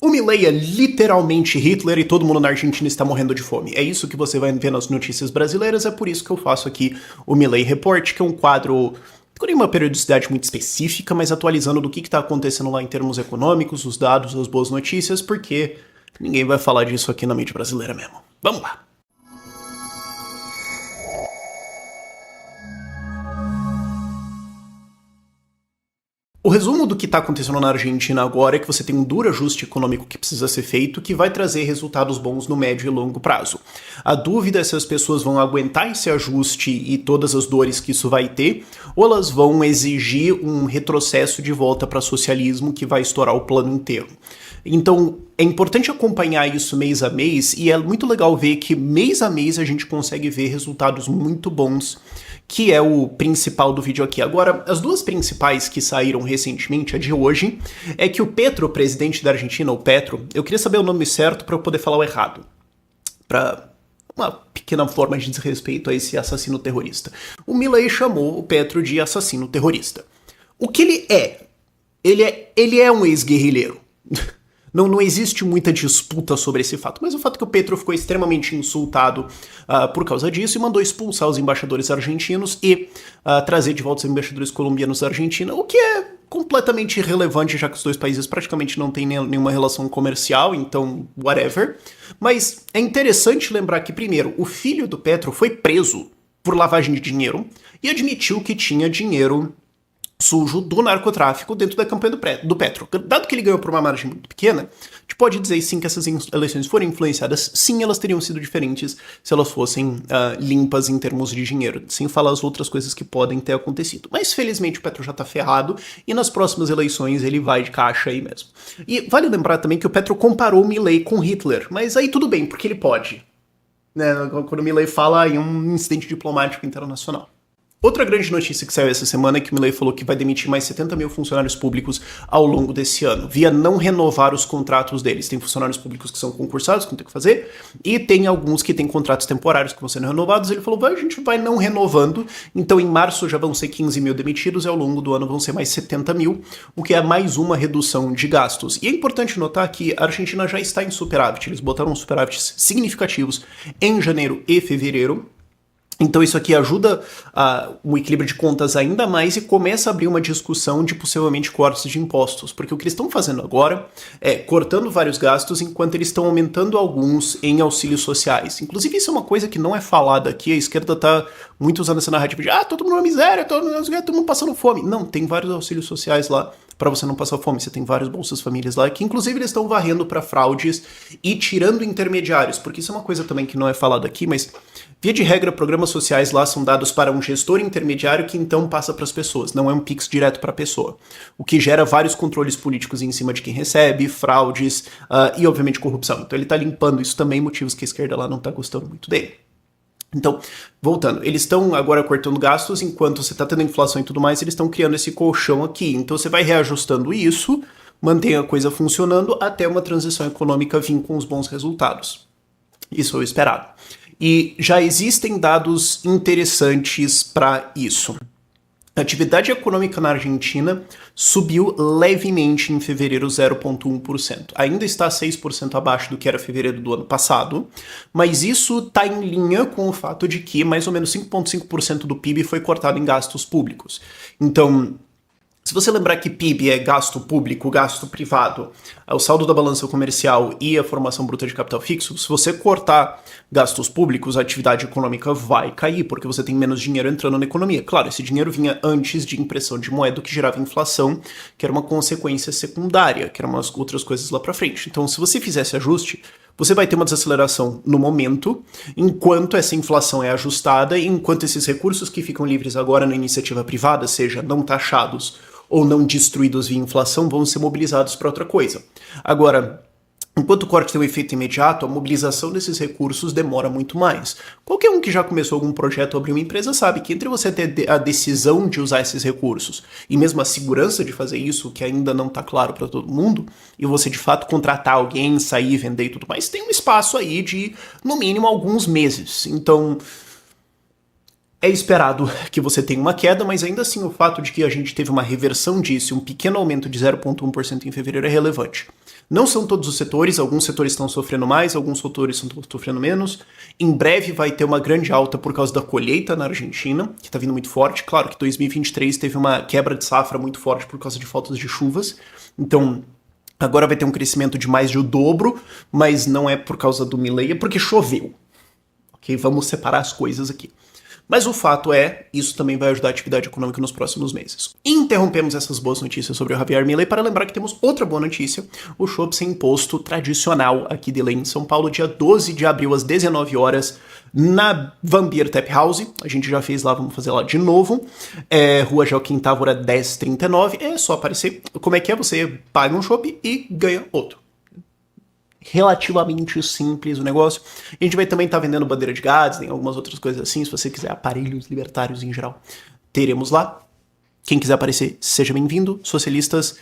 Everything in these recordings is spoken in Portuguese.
O Milei é literalmente Hitler e todo mundo na Argentina está morrendo de fome. É isso que você vai ver nas notícias brasileiras, é por isso que eu faço aqui o Milei Report, que é um quadro com uma periodicidade muito específica, mas atualizando do que está acontecendo lá em termos econômicos, os dados, as boas notícias, porque ninguém vai falar disso aqui na mídia brasileira mesmo. Vamos lá! O resumo do que está acontecendo na Argentina agora é que você tem um duro ajuste econômico que precisa ser feito, que vai trazer resultados bons no médio e longo prazo. A dúvida é se as pessoas vão aguentar esse ajuste e todas as dores que isso vai ter, ou elas vão exigir um retrocesso de volta para socialismo que vai estourar o plano inteiro. Então, é importante acompanhar isso mês a mês, e é muito legal ver que mês a mês a gente consegue ver resultados muito bons, que é o principal do vídeo aqui. Agora, as duas principais que saíram recentemente, a de hoje, é que o Petro, presidente da Argentina, o Petro, eu queria saber o nome certo para eu poder falar o errado, para uma pequena forma de desrespeito a esse assassino terrorista. O Milei chamou o Petro de assassino terrorista. O que ele é? Ele é um ex-guerrilheiro. Não existe muita disputa sobre esse fato, mas o fato é que o Petro ficou extremamente insultado por causa disso e mandou expulsar os embaixadores argentinos e trazer de volta os embaixadores colombianos da Argentina, o que é completamente irrelevante, já que os dois países praticamente não têm nenhuma relação comercial, então whatever. Mas é interessante lembrar que, primeiro, o filho do Petro foi preso por lavagem de dinheiro e admitiu que tinha dinheiro sujo do narcotráfico dentro da campanha do Petro. Dado que ele ganhou por uma margem muito pequena, a gente pode dizer sim que essas eleições foram influenciadas, sim, elas teriam sido diferentes se elas fossem limpas em termos de dinheiro, sem falar as outras coisas que podem ter acontecido. Mas felizmente o Petro já tá ferrado e nas próximas eleições ele vai de caixa aí mesmo. E vale lembrar também que o Petro comparou o Milei com Hitler, mas aí tudo bem, porque ele pode. Né? Quando o Milei fala em um incidente diplomático internacional. Outra grande notícia que saiu essa semana é que o Milei falou que vai demitir mais 70 mil funcionários públicos ao longo desse ano, via não renovar os contratos deles. Tem funcionários públicos que são concursados, que não tem o que fazer, e tem alguns que têm contratos temporários que vão sendo renovados. Ele falou, a gente vai não renovando, então em março já vão ser 15 mil demitidos e ao longo do ano vão ser mais 70 mil, o que é mais uma redução de gastos. E é importante notar que a Argentina já está em superávit, eles botaram superávites significativos em janeiro e fevereiro. Então isso aqui ajuda o equilíbrio de contas ainda mais e começa a abrir uma discussão de possivelmente cortes de impostos, porque o que eles estão fazendo agora é cortando vários gastos enquanto eles estão aumentando alguns em auxílios sociais. Inclusive isso é uma coisa que não é falada aqui, a esquerda está muito usando essa narrativa de todo mundo na miséria, todo mundo passando fome. Não, tem vários auxílios sociais lá para você não passar fome, você tem vários Bolsas Famílias lá, que inclusive eles estão varrendo para fraudes e tirando intermediários, porque isso é uma coisa também que não é falada aqui, mas via de regra, programas sociais lá são dados para um gestor intermediário que então passa para as pessoas, não é um Pix direto para a pessoa, o que gera vários controles políticos em cima de quem recebe, fraudes e obviamente corrupção. Então ele está limpando isso também, motivos que a esquerda lá não está gostando muito dele. Então, voltando, eles estão agora cortando gastos, enquanto você está tendo inflação e tudo mais, eles estão criando esse colchão aqui. Então você vai reajustando isso, mantém a coisa funcionando, até uma transição econômica vir com os bons resultados. Isso é o esperado. E já existem dados interessantes para isso. A atividade econômica na Argentina subiu levemente em fevereiro 0,1%. Ainda está 6% abaixo do que era fevereiro do ano passado, mas isso está em linha com o fato de que mais ou menos 5,5% do PIB foi cortado em gastos públicos. Então, se você lembrar que PIB é gasto público, gasto privado, o saldo da balança comercial e a formação bruta de capital fixo, se você cortar gastos públicos, a atividade econômica vai cair, porque você tem menos dinheiro entrando na economia. Claro, esse dinheiro vinha antes de impressão de moeda, que gerava inflação, que era uma consequência secundária, que eram umas outras coisas lá pra frente. Então, se você fizer esse ajuste, você vai ter uma desaceleração no momento, enquanto essa inflação é ajustada, e enquanto esses recursos que ficam livres agora na iniciativa privada, seja não taxados ou não destruídos via inflação, vão ser mobilizados para outra coisa. Agora, enquanto o corte tem um efeito imediato, a mobilização desses recursos demora muito mais. Qualquer um que já começou algum projeto ou abriu uma empresa sabe que entre você ter a decisão de usar esses recursos e mesmo a segurança de fazer isso, que ainda não está claro para todo mundo, e você de fato contratar alguém, sair, vender e tudo mais, tem um espaço aí de, no mínimo, alguns meses. Então, É esperado que você tenha uma queda, mas ainda assim o fato de que a gente teve uma reversão disso, um pequeno aumento de 0,1% em fevereiro é relevante. Não são todos os setores, alguns setores estão sofrendo mais, alguns setores estão sofrendo menos. Em breve vai ter uma grande alta por causa da colheita na Argentina, que está vindo muito forte. Claro que 2023 teve uma quebra de safra muito forte por causa de faltas de chuvas, então agora vai ter um crescimento de mais de o dobro, mas não é por causa do Milei, é porque choveu. Ok, vamos separar as coisas aqui. Mas o fato é, isso também vai ajudar a atividade econômica nos próximos meses. E interrompemos essas boas notícias sobre o Javier Milei para lembrar que temos outra boa notícia, o chopp sem imposto tradicional aqui de lei em São Paulo, dia 12 de abril às 19 horas, na Van Beer Tap House. A gente já fez lá, vamos fazer lá de novo. Rua Joaquim Távora 1039, é só aparecer. Como é que é? Você paga um chopp e ganha outro. Relativamente simples o negócio. A gente vai também estar vendendo bandeira de gás, tem algumas outras coisas assim, se você quiser aparelhos libertários em geral, teremos lá. Quem quiser aparecer, seja bem-vindo. Socialistas,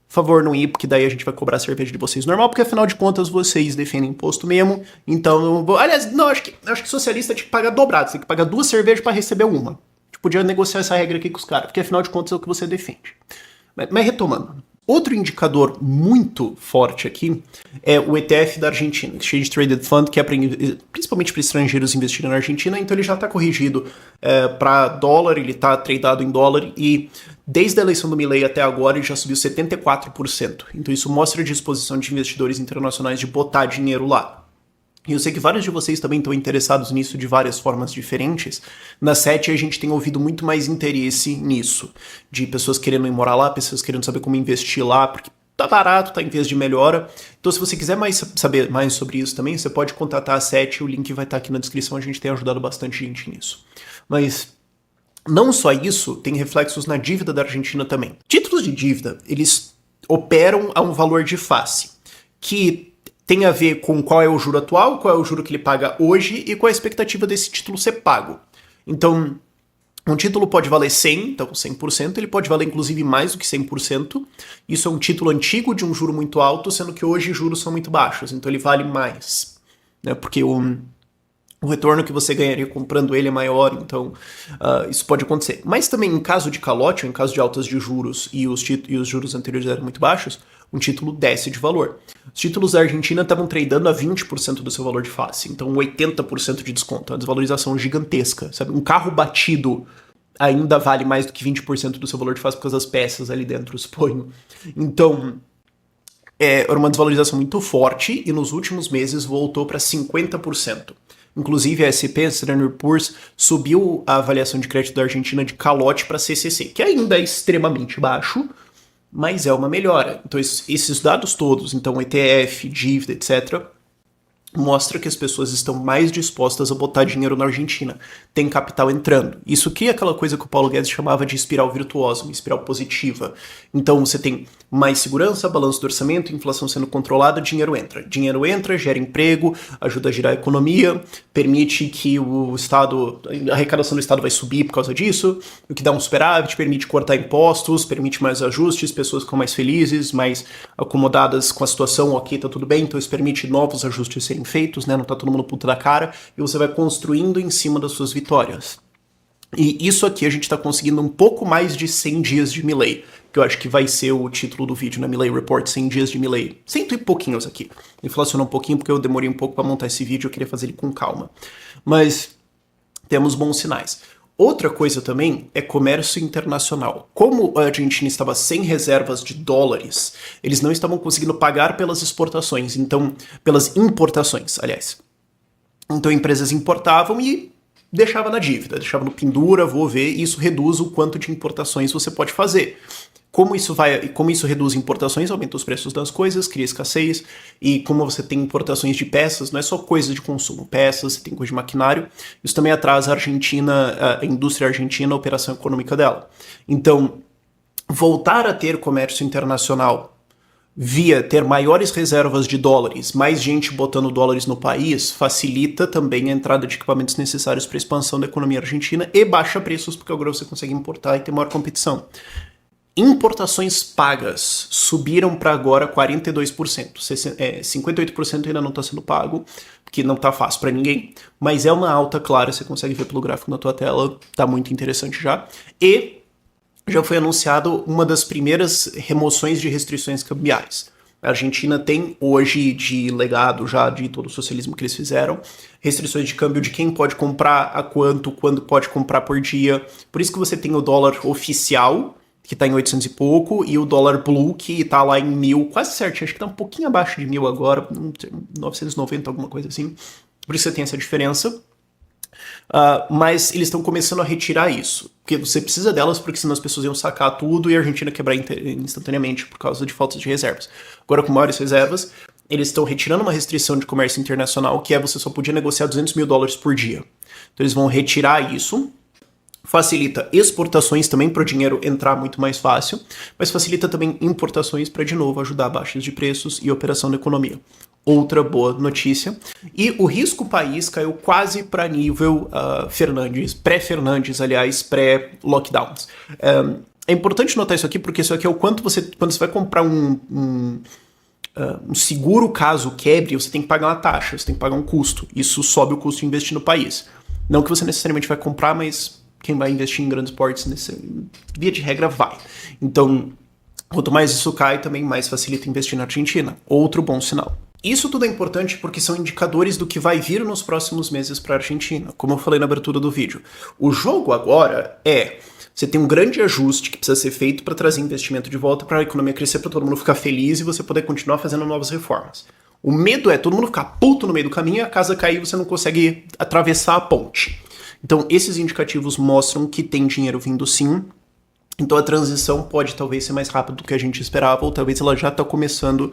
favor não ir, porque daí a gente vai cobrar a cerveja de vocês normal, porque afinal de contas vocês defendem imposto mesmo, então, aliás, não, acho que socialista tinha que pagar dobrado, você tem que pagar 2 cervejas para receber uma. A gente podia negociar essa regra aqui com os caras, porque afinal de contas é o que você defende. Mas retomando. Outro indicador muito forte aqui é o ETF da Argentina, Exchange Traded Fund, que é principalmente para estrangeiros investirem na Argentina, então ele já está corrigido para dólar, ele está tradado em dólar e desde a eleição do Milei até agora ele já subiu 74%. Então isso mostra a disposição de investidores internacionais de botar dinheiro lá. E eu sei que vários de vocês também estão interessados nisso de várias formas diferentes. Na SET a gente tem ouvido muito mais interesse nisso. De pessoas querendo ir morar lá, pessoas querendo saber como investir lá, porque tá barato, tá em vez de melhora. Então se você quiser saber mais sobre isso também, você pode contatar a SET, o link vai estar aqui na descrição, a gente tem ajudado bastante gente nisso. Mas não só isso, tem reflexos na dívida da Argentina também. Títulos de dívida, eles operam a um valor de face, que tem a ver com qual é o juro atual, qual é o juro que ele paga hoje e qual é a expectativa desse título ser pago. Então, um título pode valer 100, então 100%, ele pode valer inclusive mais do que 100%. Isso é um título antigo de um juro muito alto, sendo que hoje os juros são muito baixos, então ele vale mais, né? Porque o retorno que você ganharia comprando ele é maior, então isso pode acontecer. Mas também em caso de calote, ou em caso de altas de juros e os juros anteriores eram muito baixos, um título desce de valor. Os títulos da Argentina estavam tradando a 20% do seu valor de face, então 80% de desconto, uma desvalorização gigantesca, sabe? Um carro batido ainda vale mais do que 20% do seu valor de face por causa das peças ali dentro, suponho. Então, era uma desvalorização muito forte e nos últimos meses voltou para 50%. Inclusive a SP, a Standard Poor's, subiu a avaliação de crédito da Argentina de calote para CCC, que ainda é extremamente baixo, mas é uma melhora. Então esses dados todos, então ETF, dívida, etc., mostra que as pessoas estão mais dispostas a botar dinheiro na Argentina. Tem capital entrando. Isso cria aquela coisa que o Paulo Guedes chamava de espiral virtuosa, uma espiral positiva. Então você tem mais segurança, balanço do orçamento, inflação sendo controlada, dinheiro entra. Dinheiro entra, gera emprego, ajuda a girar a economia, permite que o Estado, a arrecadação do Estado vai subir por causa disso, o que dá um superávit, permite cortar impostos, permite mais ajustes, pessoas ficam mais felizes, mais acomodadas com a situação, ok, tá tudo bem, então isso permite novos ajustes serem feitos, né? Não tá todo mundo puta da cara, e você vai construindo em cima das suas vitórias. E isso aqui a gente tá conseguindo um pouco mais de 100 dias de Milei, que eu acho que vai ser o título do vídeo na Milei Report, 100 dias de Milei. 100 e pouquinhos aqui. Inflacionou um pouquinho porque eu demorei um pouco para montar esse vídeo, eu queria fazer ele com calma. Mas temos bons sinais. Outra coisa também é comércio internacional. Como a Argentina estava sem reservas de dólares, eles não estavam conseguindo pagar pelas exportações, então, pelas importações, aliás. Então empresas importavam e deixava na dívida, deixava no pendura, vou ver, e isso reduz o quanto de importações você pode fazer. Como isso reduz importações, aumenta os preços das coisas, cria escassez, e como você tem importações de peças, não é só coisas de consumo, peças, você tem coisa de maquinário, isso também atrasa a indústria argentina, a operação econômica dela. Então, voltar a ter comércio internacional via ter maiores reservas de dólares, mais gente botando dólares no país, facilita também a entrada de equipamentos necessários para a expansão da economia argentina e baixa preços, porque agora você consegue importar e ter maior competição. Importações pagas subiram para agora 42%. 58% ainda não está sendo pago. que não tá fácil para ninguém, mas é uma alta clara, você consegue ver pelo gráfico na tua tela, tá muito interessante já. E já foi anunciado uma das primeiras remoções de restrições cambiais. A Argentina tem hoje, de legado já de todo o socialismo que eles fizeram, restrições de câmbio de quem pode comprar, a quanto, quando pode comprar por dia. Por isso que você tem o dólar oficial, que está em 800 e pouco, e o dólar blue, que está lá em 1000, quase certinho, acho que está um pouquinho abaixo de 1000 agora, 990, alguma coisa assim. Por isso você tem essa diferença. Mas eles estão começando a retirar isso, porque você precisa delas, porque senão as pessoas iam sacar tudo e a Argentina quebrar instantaneamente por causa de falta de reservas. Agora, com maiores reservas, eles estão retirando uma restrição de comércio internacional, que é você só podia negociar 200 mil dólares por dia. Então eles vão retirar isso, facilita exportações também para o dinheiro entrar muito mais fácil, mas facilita também importações para, de novo, ajudar baixas de preços e operação da economia. Outra boa notícia. E o risco país caiu quase para nível Fernandes, pré-Fernandes, aliás, pré-lockdowns. É importante notar isso aqui, porque isso aqui é o quanto quando você vai comprar um seguro caso quebre, você tem que pagar uma taxa, você tem que pagar um custo. Isso sobe o custo de investir no país. Não que você necessariamente vai comprar, mas quem vai investir em grandes portes, via de regra, vai. Então, quanto mais isso cai, também mais facilita investir na Argentina. Outro bom sinal. Isso tudo é importante porque são indicadores do que vai vir nos próximos meses para a Argentina, como eu falei na abertura do vídeo. O jogo agora você tem um grande ajuste que precisa ser feito para trazer investimento de volta, para a economia crescer, para todo mundo ficar feliz e você poder continuar fazendo novas reformas. O medo é todo mundo ficar puto no meio do caminho, a casa cair e você não consegue atravessar a ponte. Então esses indicativos mostram que tem dinheiro vindo sim. Então a transição pode talvez ser mais rápida do que a gente esperava, ou talvez ela já está começando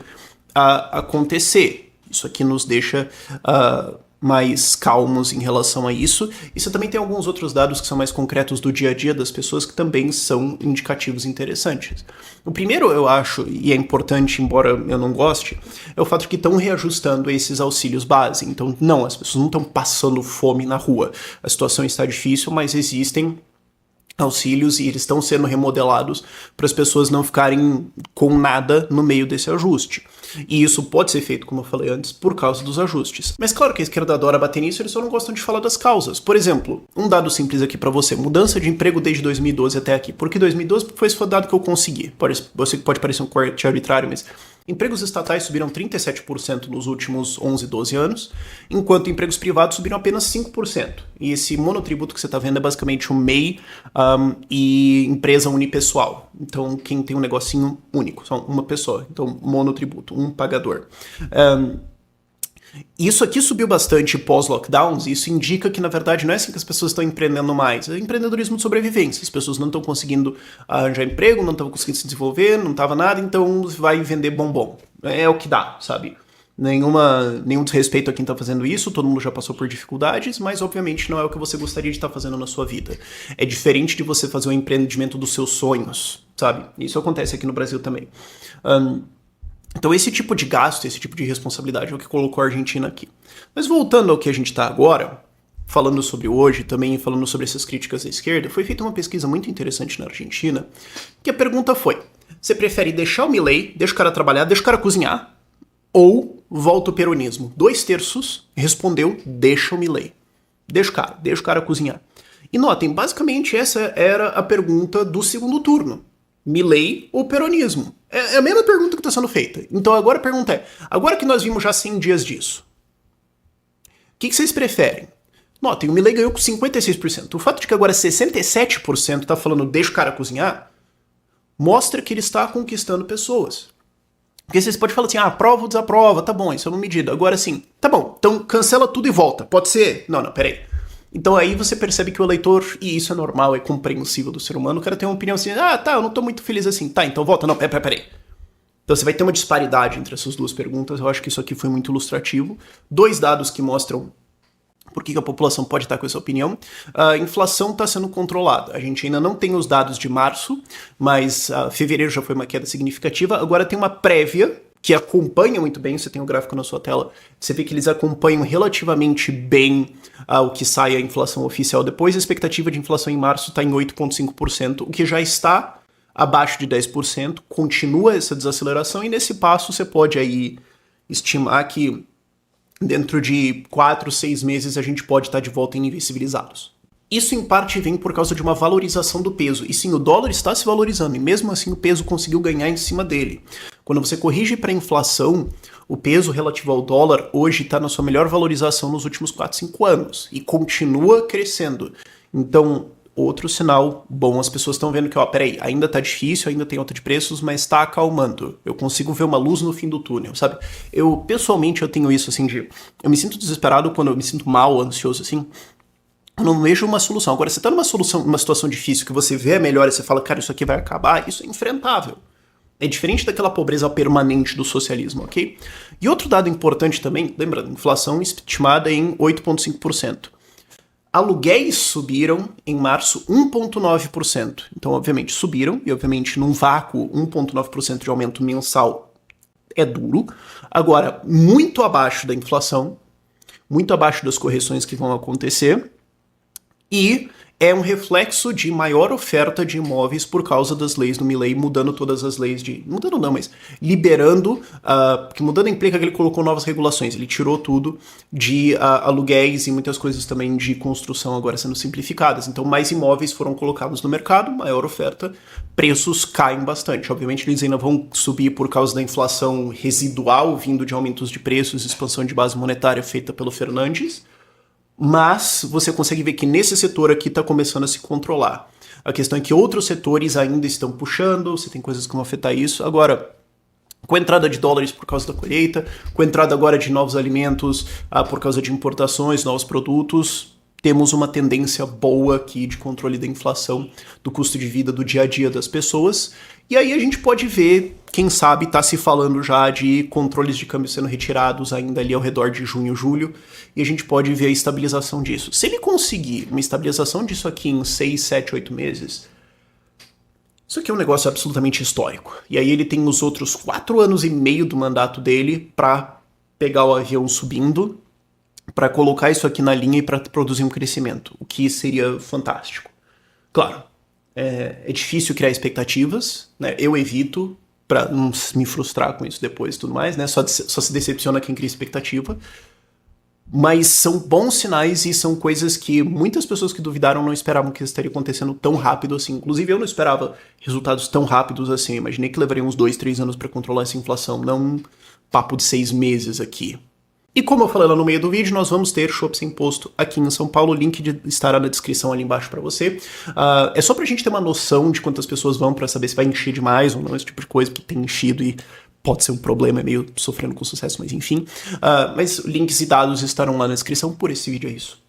a acontecer. Isso aqui nos deixa mais calmos em relação a isso. E você também tem alguns outros dados que são mais concretos do dia a dia das pessoas que também são indicativos interessantes. O primeiro, eu acho, e é importante, embora eu não goste, é o fato de que estão reajustando esses auxílios base. Então, não, as pessoas não estão passando fome na rua. A situação está difícil, mas existem auxílios e eles estão sendo remodelados para as pessoas não ficarem com nada no meio desse ajuste. E isso pode ser feito, como eu falei antes, por causa dos ajustes. Mas claro que a esquerda adora bater nisso, eles só não gostam de falar das causas. Por exemplo, um dado simples aqui para você, mudança de emprego desde 2012 até aqui. Porque 2012 foi esse dado que eu consegui. Eu sei que pode parecer um corte arbitrário, mas empregos estatais subiram 37% nos últimos 11, 12 anos, enquanto empregos privados subiram apenas 5%. E esse monotributo que você está vendo é basicamente o MEI e empresa unipessoal. Então, quem tem um negocinho único, só uma pessoa. Então, monotributo, um pagador. Isso aqui subiu bastante pós-lockdowns, e isso indica que, na verdade, não é assim que as pessoas estão empreendendo mais. É empreendedorismo de sobrevivência. As pessoas não estão conseguindo arranjar emprego, não estão conseguindo se desenvolver, não estava nada, então vai vender bombom. É o que dá, sabe? Nenhum desrespeito a quem está fazendo isso, todo mundo já passou por dificuldades, mas obviamente não é o que você gostaria de estar fazendo na sua vida. É diferente de você fazer um empreendimento dos seus sonhos, sabe? Isso acontece aqui no Brasil também. Então esse tipo de gasto, esse tipo de responsabilidade é o que colocou a Argentina aqui. Mas voltando ao que a gente está agora, falando sobre hoje, também falando sobre essas críticas à esquerda, foi feita uma pesquisa muito interessante na Argentina, que a pergunta foi: você prefere deixar o Milei, deixa o cara trabalhar, deixa o cara cozinhar, ou volta o peronismo? 2/3 respondeu, deixa o Milei. Deixa o cara cozinhar. E notem, basicamente essa era a pergunta do segundo turno. Milei ou peronismo? É a mesma pergunta que está sendo feita. Então agora a pergunta é, agora que nós vimos já 100 dias disso, o que vocês preferem? Notem, o Milei ganhou com 56%. O fato de que agora 67% está falando deixa o cara cozinhar, mostra que ele está conquistando pessoas. Porque vocês podem falar assim, aprova ou desaprova, tá bom, isso é uma medida. Agora sim, tá bom, então cancela tudo e volta, pode ser? Não, peraí. Então aí você percebe que o eleitor, e isso é normal, é compreensível do ser humano, o cara tem uma opinião assim, eu não tô muito feliz assim, tá, então volta, não, peraí. Então você vai ter uma disparidade entre essas duas perguntas, eu acho que isso aqui foi muito ilustrativo. 2 dados que mostram por que a população pode estar com essa opinião. A inflação está sendo controlada. A gente ainda não tem os dados de março, mas fevereiro já foi uma queda significativa. Agora tem uma prévia que acompanha muito bem, você tem o gráfico na sua tela, você vê que eles acompanham relativamente bem o que sai a inflação oficial depois. A expectativa de inflação em março está em 8,5%, o que já está abaixo de 10%, continua essa desaceleração, e nesse passo você pode aí estimar que dentro de 4, 6 meses a gente pode estar de volta em níveis civilizados. Isso em parte vem por causa de uma valorização do peso. E sim, o dólar está se valorizando, e mesmo assim o peso conseguiu ganhar em cima dele. Quando você corrige para a inflação, o peso relativo ao dólar hoje está na sua melhor valorização nos últimos 4, 5 anos. E continua crescendo. Então, outro sinal bom, as pessoas estão vendo que, ó, peraí, ainda tá difícil, ainda tem alta de preços, mas tá acalmando. Eu consigo ver uma luz no fim do túnel, sabe? Pessoalmente, eu tenho isso, assim, eu me sinto desesperado quando eu me sinto mal, ansioso, assim. Eu não vejo uma solução. Agora, você tá numa situação difícil, que você vê a melhora e você fala, cara, isso aqui vai acabar, isso é enfrentável. É diferente daquela pobreza permanente do socialismo, ok? E outro dado importante também, lembrando, inflação estimada em 8,5%. Aluguéis subiram em março 1,9%. Então, obviamente, subiram, e obviamente, num vácuo, 1,9% de aumento mensal é duro. Agora, muito abaixo da inflação, muito abaixo das correções que vão acontecer, e é um reflexo de maior oferta de imóveis por causa das leis do Milei, mudando todas as leis de... Mudando não, mas liberando... porque mudando implica que ele colocou novas regulações. Ele tirou tudo de aluguéis e muitas coisas também de construção agora sendo simplificadas. Então mais imóveis foram colocados no mercado, maior oferta, preços caem bastante. Obviamente eles ainda vão subir por causa da inflação residual, vindo de aumentos de preços, expansão de base monetária feita pelo Fernandes, mas você consegue ver que nesse setor aqui está começando a se controlar. A questão é que outros setores ainda estão puxando, você tem coisas que vão afetar isso. Agora, com a entrada de dólares por causa da colheita, com a entrada agora de novos alimentos por causa de importações, novos produtos, temos uma tendência boa aqui de controle da inflação, do custo de vida do dia a dia das pessoas. E aí a gente pode ver, quem sabe tá se falando já de controles de câmbio sendo retirados ainda ali ao redor de junho, julho, e a gente pode ver a estabilização disso. Se ele conseguir uma estabilização disso aqui em 6, 7, 8 meses, isso aqui é um negócio absolutamente histórico. E aí ele tem os outros 4 anos e meio do mandato dele para pegar o avião subindo, para colocar isso aqui na linha e para produzir um crescimento, o que seria fantástico. Claro, é difícil criar expectativas, né? Eu evito para não me frustrar com isso depois e tudo mais, né? Só se decepciona quem cria expectativa. Mas são bons sinais e são coisas que muitas pessoas que duvidaram não esperavam que estaria acontecendo tão rápido assim. Inclusive eu não esperava resultados tão rápidos assim. Eu imaginei que levaria uns 2, 3 anos para controlar essa inflação, não um papo de 6 meses aqui. E como eu falei lá no meio do vídeo, nós vamos ter chopp sem imposto aqui em São Paulo. O link estará na descrição ali embaixo para você. É só pra gente ter uma noção de quantas pessoas vão, para saber se vai encher demais ou não, esse tipo de coisa, porque tem enchido e pode ser um problema, é meio sofrendo com sucesso, mas enfim. Mas links e dados estarão lá na descrição. Por esse vídeo é isso.